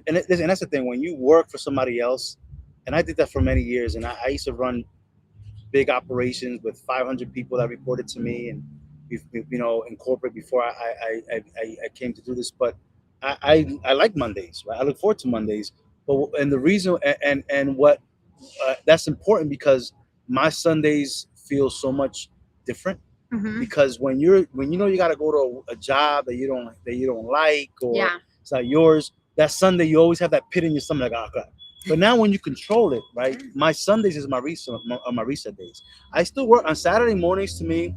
and that's the thing, when you work for somebody else, and I did that for many years, and I used to run big operations with 500 people that reported to me, and in corporate before I came to do this. But I like Mondays, right? I look forward to Mondays. But and the reason and what that's important because my Sundays feel so much different. Hmm. Because when you know you got to go to a job that you don't like, or Yeah. it's not yours, that Sunday you always have that pit in your stomach, like, oh, crap. But now when you control it, right? My Sundays is my reset days. I still work on Saturday mornings. To me,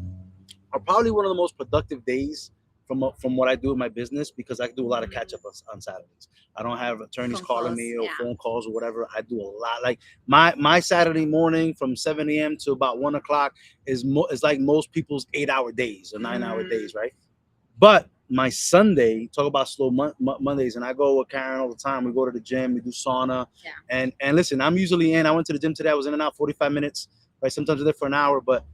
are probably one of the most productive days from what I do in my business, because I do a lot of catch up on Saturdays. I don't have attorneys Phone calling calls. me or Yeah. phone calls or whatever. I do a lot. Like my Saturday morning from 7 a.m. to about 1 o'clock is like most people's 8 hour days or 9 hour Mm. days, right? But my Sunday, talk about slow Mondays, and I go with Karen all the time. We go to the gym, we do sauna, Yeah. and listen, I'm usually in. I went to the gym today. I was in and out 45 minutes, right? Sometimes I'm there for an hour, but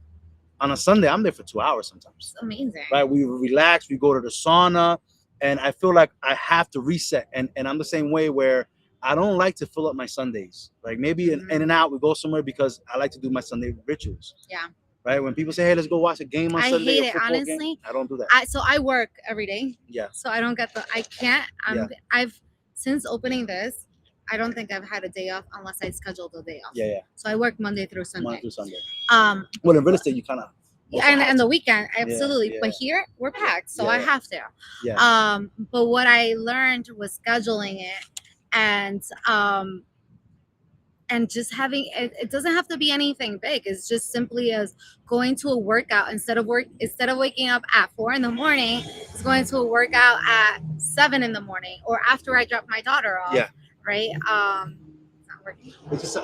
on a Sunday, I'm there for 2 hours sometimes. It's amazing. Right? We relax, we go to the sauna, and I feel like I have to reset. And I'm the same way where I don't like to fill up my Sundays. Like maybe in and out, we go somewhere because I like to do my Sunday rituals. Yeah. Right? When people say, "Hey, let's go watch a game on I Sunday," hate a it, football game, honestly. I don't do that. I work every day, Yeah, so I don't get the. I can't. yeah, I've since opening this, I don't think I've had a day off unless I scheduled a day off. yeah, yeah. So I work Monday through Monday Sunday. through Sunday. But Well, in real estate, you kind of and the weekend, Yeah, absolutely. yeah, But here we're packed, so yeah, I yeah. have to. Yeah, But what I learned was scheduling it, and just having it, it doesn't have to be anything big. It's just simply as going to a workout instead of waking up at 4 in the morning, it's going to a workout at 7 in the morning or after I drop my daughter off. yeah. Right. It's not working.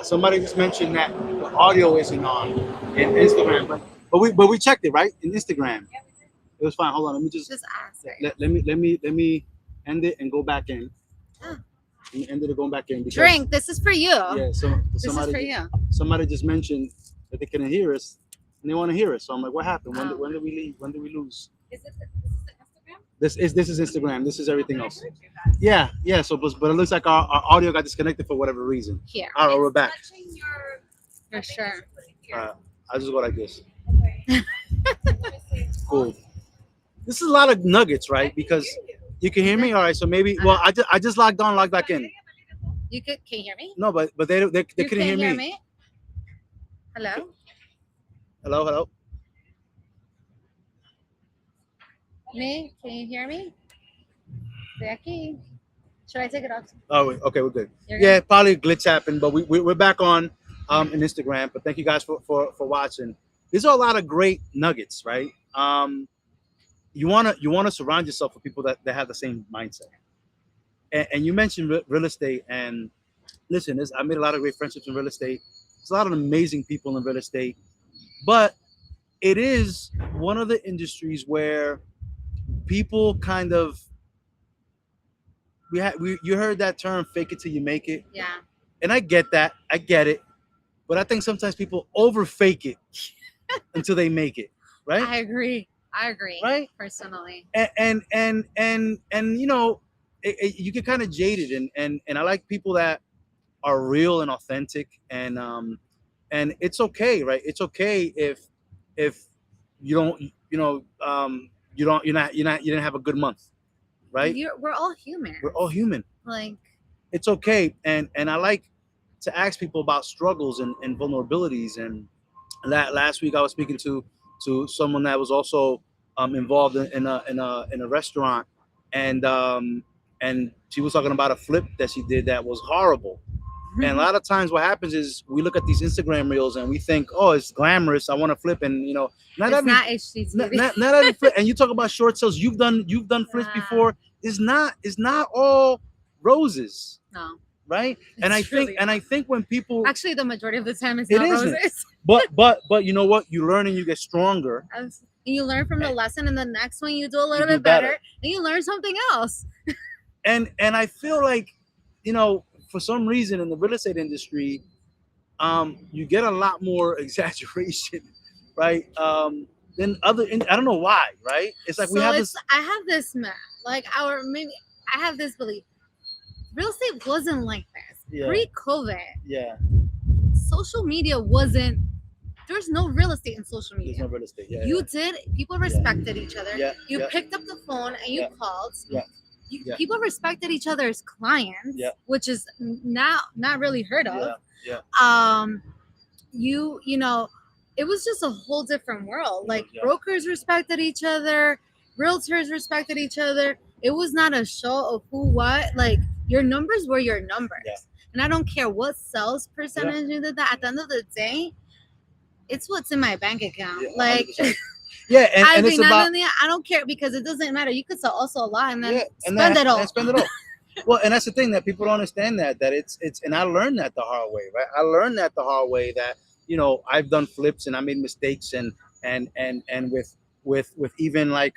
Somebody just mentioned that the audio isn't on in Instagram, but we checked it, right, in Instagram. It was fine. Hold on, let me just Just ask. Right? let me end it and go back in. Ah. Let me end it and go back in because Drink. This is for you. yeah. So This is for somebody you. somebody just mentioned that they couldn't hear us and they want to hear us. So I'm like, what happened? Oh. When did we leave? When did we lose? Is this the Instagram? This is Instagram. This is everything else. Yeah, yeah. So but it looks like our audio got disconnected for whatever reason. Here. All right, we're back. For sure. I just go like this. Cool. This is a lot of nuggets, right? Because you can hear me. All right. So maybe. Well, I just logged on, logged back in. You can you hear me? No, but they You couldn't can't hear me. Hello? Hello. Me? Can you hear me? De aquí. Should I take it off? Oh, okay, we're good. You're Yeah, probably a glitch happened, but we're back on in Instagram. But thank you guys for watching. These are a lot of great nuggets, right? You wanna surround yourself with people that have the same mindset. And you mentioned real estate, and listen, I made a lot of great friendships in real estate. There's a lot of amazing people in real estate, but it is one of the industries where people kind of you heard that term, fake it till you make it. Yeah. And I get that. I get it. But I think sometimes people over fake it until they make it. Right? I agree. Right? Personally. And you know, you get kind of jaded, and I like people that are real and authentic, and it's okay, right? It's okay if you don't you didn't have a good month, right? We're all human. We're all human. Like, it's okay, and I like to ask people about struggles and vulnerabilities. And last week I was speaking to someone that was also involved in a restaurant, and she was talking about a flip that she did that was horrible. And a lot of times what happens is we look at these Instagram reels and we think, oh, it's glamorous, I want to flip. And it's not HGTV. not every flip. And you talk about short sales, you've done flips before. It's not all roses. No. Right? And I think when people actually, the majority of the time it's it not isn't. roses. But you know what? You learn and you get stronger. And you learn from the lesson, and the next one you do a little bit better, and you learn something else. And I feel like, for some reason in the real estate industry, you get a lot more exaggeration, right? Than I don't know why, right? It's like I have this I have this belief. Real estate wasn't like this pre-COVID. Yeah. Social media wasn't. There's no real estate in social media. There's no real estate. Yeah. People respected each other. Yeah. You picked up the phone and you called. Yeah. People respected each other as clients, which is not really heard of. Yeah. You know, it was just a whole different world. Like Yeah. brokers respected each other, realtors respected each other. It was not a show of who what. Like your numbers were your numbers. Yeah. And I don't care what sales percentage you did that. At the end of the day, it's what's in my bank account. Yeah, Like 100%. Yeah, I and it's mean, about I don't care because it doesn't matter. You could sell also a lot and then yeah, and spend it all. and spend it all. Well, and that's the thing that people don't understand that it's and I learned that the hard way, right? I learned that the hard way that I've done flips and I made mistakes and with even like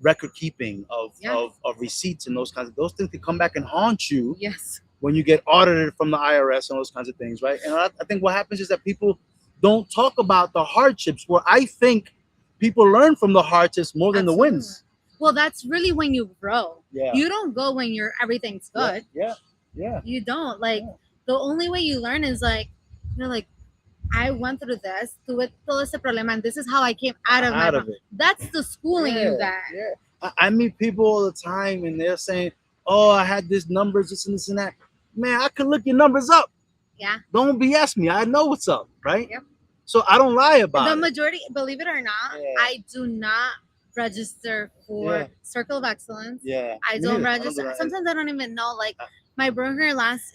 record keeping Yeah. of receipts and those things can come back and haunt you Yes. when you get audited from the IRS and those kinds of things, right? And I think what happens is that people don't talk about the hardships. Where I think people learn from the hardships more than the Absolutely. wins. Well, that's really when you grow. Yeah. You don't go when everything's good. Yeah. You don't. Like Yeah. the only way you learn is like, like I went through this, tuve todo ese problema, and this is how I came out of it. That's the schooling you got. Yeah. I meet people all the time and they're saying, "Oh, I had this numbers, this and this and that." Man, I can look your numbers up. Yeah. Don't BS me. I know what's up, right? Yep. So I don't lie about The it. majority, believe it or not, Yeah. I do not register for Yeah. Circle of Excellence. Yeah. I Me don't neither. register. do that. Sometimes I don't even know. Like my broker last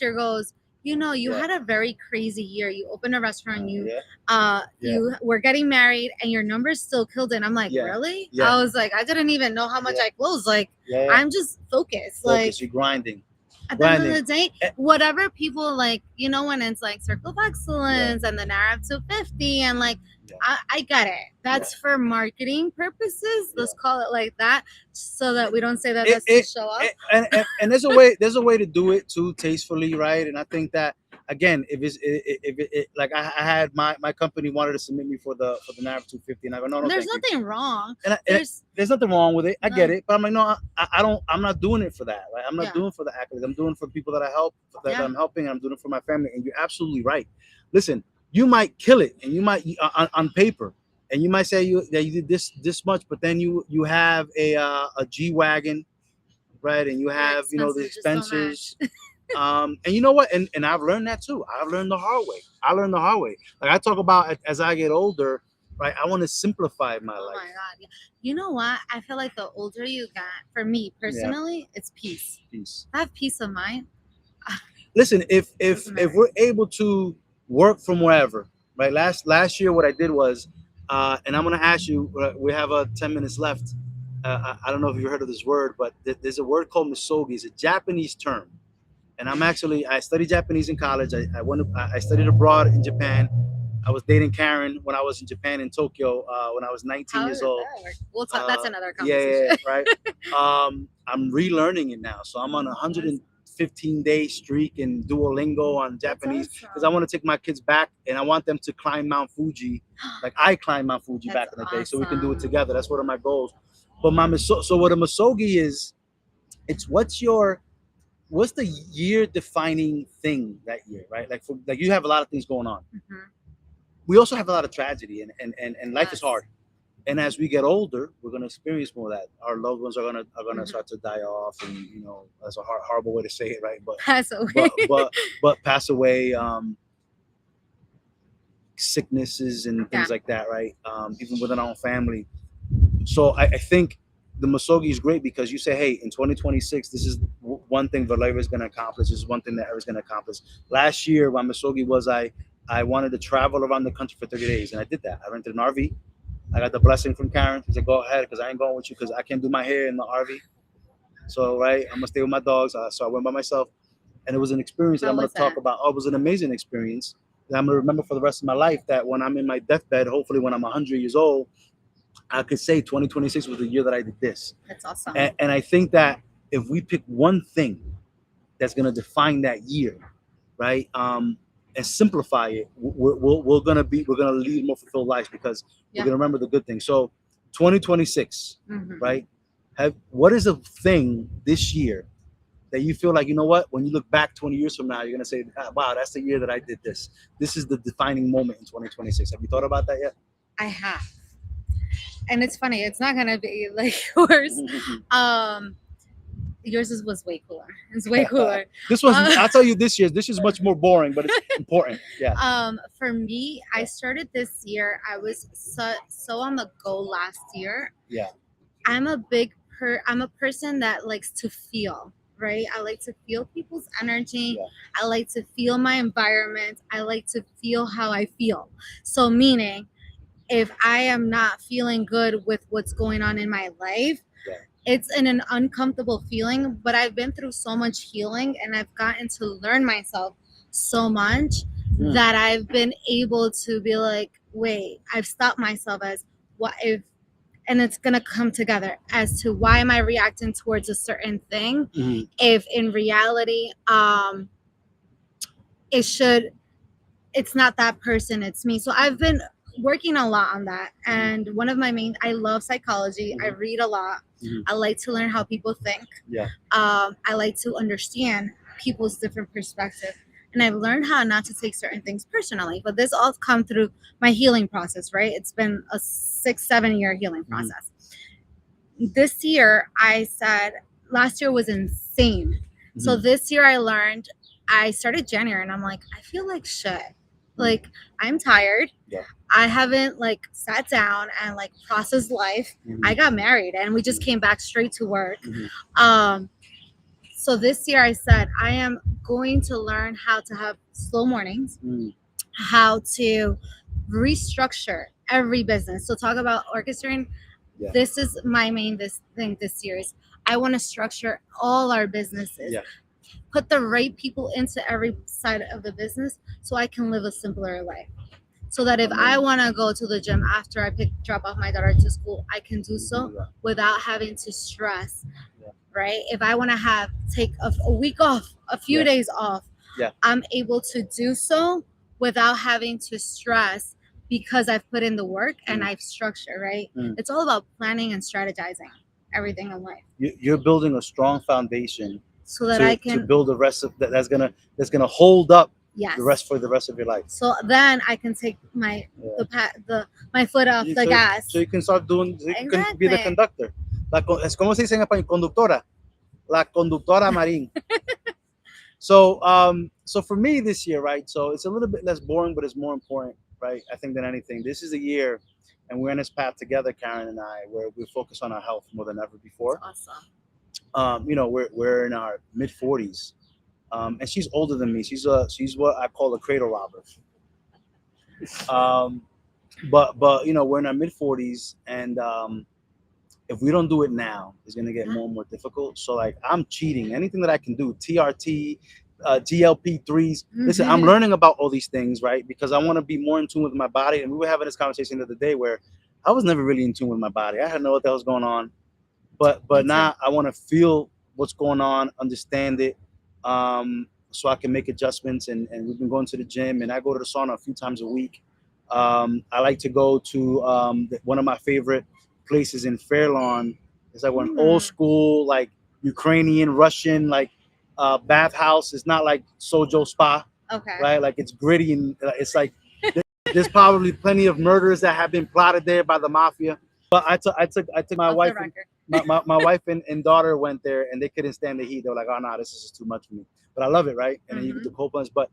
year goes, you Yeah. had a very crazy year. You opened a restaurant. Yeah. You were getting married, and your numbers still killed it. And I'm like, Yeah. really? Yeah. I was like, I didn't even know how much Yeah. I closed. Like, Yeah. I'm just focused. Like, You're grinding. at the end of grinding. the day, whatever people like, when it's like Circle of Excellence and the Narab 250, and like, Yeah. I get it. That's for marketing purposes. Let's call it like that, so that we don't say that that's to show up. And there's a way to do it too, tastefully, right? And I think that again, if it like I had my company wanted to submit me for the NAV 250, and I go no, There's thank you. nothing wrong. And there's nothing wrong with it. I get it, but I'm like, no, I don't. I'm not doing it for that. Right? I'm not doing it for the accolades. I'm doing it for people that I help, that I'm helping, and I'm doing it for my family. And you're absolutely right. Listen, you might kill it, and you might on paper, and you might say that you did this much, but then you have a G wagon, right? And you have the expenses. And you know what? And I've learned that too. I've learned the hard way. Like I talk about as I get older, right? I want to simplify my life. Oh my God. Yeah. You know what? I feel like the older you get, for me personally, it's peace. I have peace of mind. Listen, if we're able to work from wherever, right? Last year, what I did was, and I'm gonna ask you. We have 10 minutes left. I don't know if you've heard of this word, but there's a word called misogi. It's a Japanese term. And I studied Japanese in college. I studied abroad in Japan. I was dating Karen when I was in Japan in Tokyo when I was 19 years old. We'll talk. That's another conversation. Yeah, right. I'm relearning it now, so I'm on a 115-day streak in Duolingo on Japanese because I want to take my kids back and I want them to climb Mount Fuji, like I climbed Mount Fuji back in the day, so we can do it together. That's one of my goals. But so what a misogi is, it's what's the year defining thing that year, right? Like you have a lot of things going on. Mm-hmm. We also have a lot of tragedy and life is hard. And as we get older, we're going to experience more of that. Our loved ones are going to start to die off, and that's a horrible way to say it, right? But pass away. but pass away, sicknesses and things like that, right? Even within our own family. So I think the misogi is great because you say, hey, in 2026, this is one thing Valeria is going to accomplish. This is one thing that Erica's going to accomplish. Last year, my misogi was I wanted to travel around the country for 30 days, and I did that. I rented an RV. I got the blessing from Karen. She said, go ahead, because I ain't going with you because I can't do my hair in the RV. So, right, I'm going to stay with my dogs. So I went by myself, and it was an experience that I'm going to talk about. Oh, it was an amazing experience that I'm going to remember for the rest of my life, that when I'm in my deathbed, hopefully when I'm 100 years old, I could say 2026 was the year that I did this. That's awesome. And I think that if we pick one thing that's going to define that year, right, and simplify it, we're gonna lead more fulfilled lives because we're gonna remember the good things. So 2026, right? What is a thing this year that you feel like, you know what, when you look back 20 years from now, you're gonna say, wow, that's the year that I did this. This is the defining moment in 2026. Have you thought about that yet? I have. And it's funny, it's not gonna be like yours. was way cooler. It's way cooler. This was, Uh, I'll tell you, this is much more boring, but it's important. Yeah. for me, I started this year. I was so on the go last year. Yeah. I'm a person that likes to feel, right? I like to feel people's energy. Yeah. I like to feel my environment. I like to feel how I feel. So meaning, if I am not feeling good with what's going on in my life, Yeah. it's an uncomfortable feeling. But I've been through so much healing and I've gotten to learn myself so much that I've been able to be like, wait, I've stopped myself as what if, and it's gonna come together as to why am I reacting towards a certain thing, if in reality, it should, it's not that person, it's me. So I've been working a lot on that. And one of my main, I love psychology. I read a lot. I like to learn how people think. Yeah. I like to understand people's different perspective. And I've learned how not to take certain things personally. But this all come through my healing process, right? It's been a 6-7 year healing process. This year, I said, last year was insane. So this year I learned, I started January and I'm like, I feel like shit. Like, I'm tired. Yeah. I haven't like sat down and like processed life. I got married and we just came back straight to work. So this year I said, I am going to learn how to have slow mornings, how to restructure every business. So talk about orchestrating. Yeah. This is my main thing this year is I want to structure all our businesses. Yeah. Put the right people into every side of the business so I can live a simpler life. So that if I want to go to the gym after I drop off my daughter to school, I can do so without having to stress, right? If I want to take a week off, a few days off, I'm able to do so without having to stress because I've put in the work and I've structured, right? It's all about planning and strategizing everything in life. You're building a strong foundation so that I can build the rest of that's gonna hold up yes. the rest of your life. So then I can take my my foot off the gas. So you can start doing. You can be the conductor. Es como se dice en español, conductora. La conductora Marin. So for me this year, right? So it's a little bit less boring, but it's more important, right? I think than anything. This is a year, and we're in this path together, Karen and I, where we focus on our health more than ever before. That's awesome. We're in our mid 40s. And she's older than me. She's what I call a cradle robber. But we're in our mid 40s, and if we don't do it now, it's gonna get more and more difficult. So like I'm cheating. Anything that I can do, TRT, GLP-3s. Listen, I'm learning about all these things, right? Because I want to be more in tune with my body. And we were having this conversation the other day where I was never really in tune with my body. I had no what the hell's going on, but now I want to feel what's going on, understand it. So I can make adjustments, and we've been going to the gym, and I go to the sauna a few times a week. I like to go to one of my favorite places in Fairlawn. It's like one old school, like Ukrainian, Russian, like bathhouse. It's not like Sojo Spa, right? Like it's gritty, and it's like there's probably plenty of murders that have been plotted there by the mafia. But I took my wife. My wife and daughter went there, and they couldn't stand the heat. They were like, "Oh no, this is just too much for me." But I love it, right? And then you get the cold plunge. But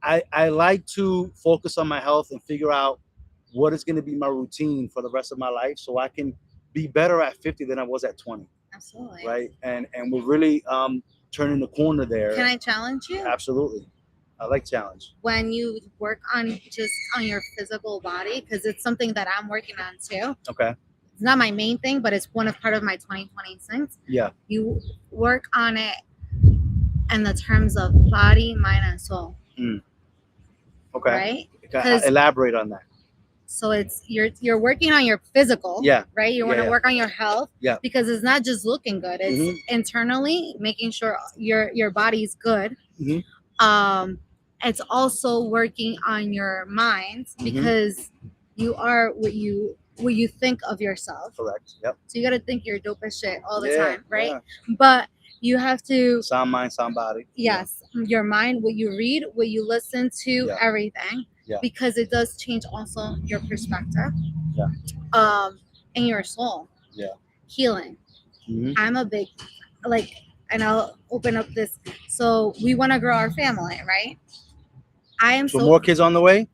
I like to focus on my health and figure out what is going to be my routine for the rest of my life, so I can be better at 50 than I was at 20. Absolutely. Right, and we're really turning the corner there. Can I challenge you? Absolutely. I like challenge. When you work on your physical body, because it's something that I'm working on too. Okay. It's not my main thing, but it's part of my 2020 things. Yeah. You work on it in the terms of body, mind, and soul. Okay. Right? Elaborate on that. So it's you're working on your physical. Yeah. Right? You want to work on your health. Yeah. Because it's not just looking good. It's internally making sure your body's good. It's also working on your mind because you are what you think of yourself. Correct. Yep. So you got to think you're dope as shit all the time, right? Yeah. But you have to sound mind, sound body. Yes, your mind, what you read, what you listen to, everything. Yeah. Because it does change also your perspective. Yeah. And your soul. Yeah. Healing. I'm a big like, and I'll open up this. So we want to grow our family, right? I am So so more kids on the way.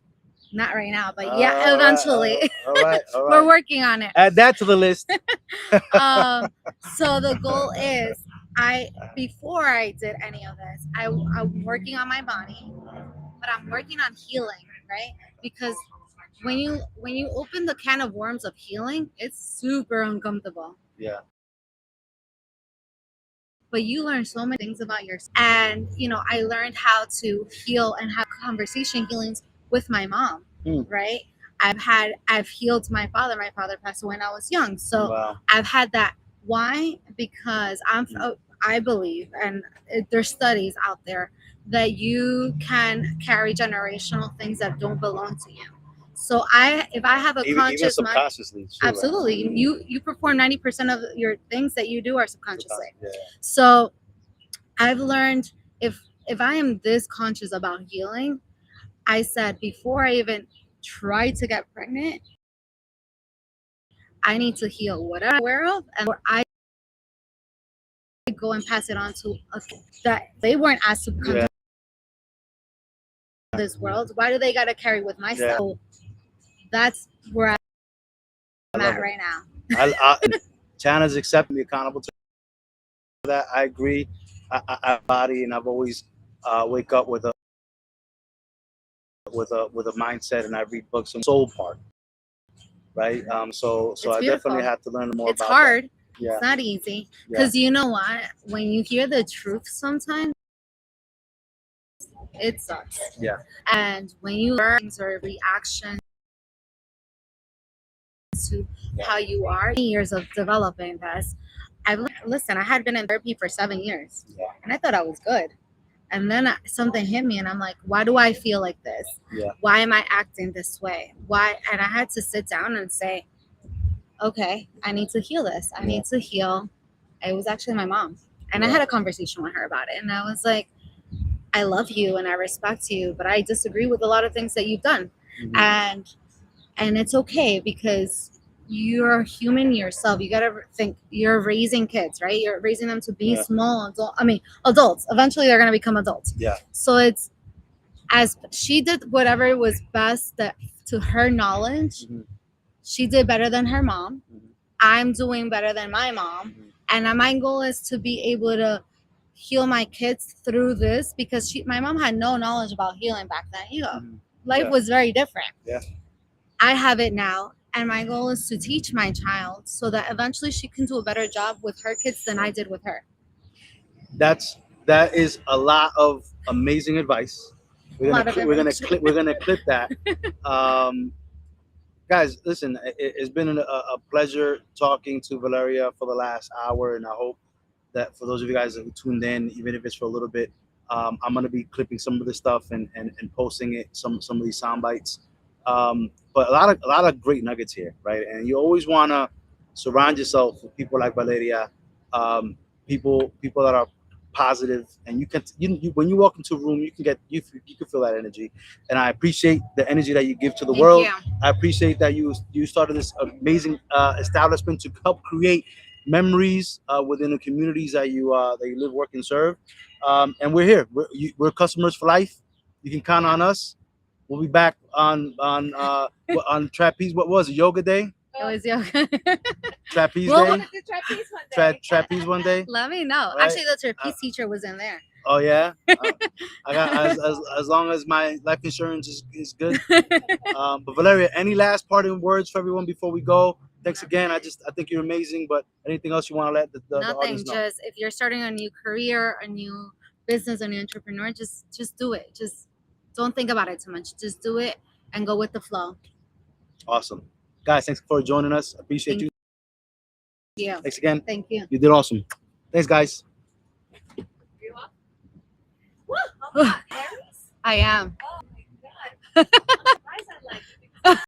not right now, but All yeah, right, eventually. all right, all right. We're working on it. Add that to the list. So the goal is, I before I did any of this, I'm working on my body, but I'm working on healing, right? Because when you open the can of worms of healing, it's super uncomfortable. Yeah. But you learn so many things about yourself. And I learned how to heal and have conversation healings with my mom, right? I've healed my father. My father passed away when I was young, so Wow. I've had that. Why? Because I believe, and there's studies out there, that you can carry generational things that don't belong to you. So if I have a even conscious mind, subconsciously. Too, absolutely, right? you perform 90% of your things that you do are subconsciously. Yeah. So I've learned, if I am this conscious about healing, I said before I even try to get pregnant, I need to heal what I'm aware of, and I go and pass it on to that they weren't asked to come to this world. Why do they gotta carry with my stuff? So that's where I'm at right now. Chana's accepting me accountable to that. I agree. I body, and I've always wake up with a mindset, and I read books and soul part, right? So I definitely have to learn more. It's about hard. That. Yeah. It's not easy, because you know what? When you hear the truth, sometimes it sucks. Yeah. And when you learn things or reactions to how you are, years of developing this, listen, I had been in therapy for 7 years, and I thought I was good. And then something hit me, and I'm like, why do I feel like this? Yeah. Why am I acting this way? Why? And I had to sit down and say, okay, I need to heal this. I need to heal. It was actually my mom. And I had a conversation with her about it. And I was like, I love you and I respect you, but I disagree with a lot of things that you've done. And it's okay, because you're human yourself. You gotta think, you're raising kids, right? You're raising them to be small adults. Eventually they're gonna become adults. Yeah. So it's, as she did whatever was best that to her knowledge. She did better than her mom. I'm doing better than my mom. And my goal is to be able to heal my kids through this, because my mom had no knowledge about healing back then. Life was very different. Yeah. I have it now, and my goal is to teach my child so that eventually she can do a better job with her kids than I did with her. That is a lot of amazing advice. We're gonna clip that. Guys, listen, it's been a pleasure talking to Valeria for the last hour, and I hope that for those of you guys who tuned in, even if it's for a little bit, I'm gonna be clipping some of this stuff and posting it, some of these sound bites. But a lot of great nuggets here, right? And you always wanna surround yourself with people like Valeria, people that are positive, and you when you walk into a room, you can feel that energy, and I appreciate the energy that you give to the world. I appreciate that you started this amazing establishment to help create memories within the communities that you live, work, and serve. And we're here. We're customers for life. You can count on us. We'll be back on trapeze. What was it? Yoga day? It was yoga. Trapeze day. Trapeze one day. Let me know. Right? Actually, the trapeze teacher was in there. Oh yeah. I got as long as my life insurance is good. But Valeria, any last parting words for everyone before we go? Thanks again. I think you're amazing. But anything else you want to let the audience know? Nothing. Just if you're starting a new career, a new business, a new entrepreneur, just do it. Just don't think about it too much. Just do it and go with the flow. Awesome. Guys, thanks for joining us. Appreciate you. Yeah. Thanks again. Thank you. You did awesome. Thanks, guys. I am. Oh my God.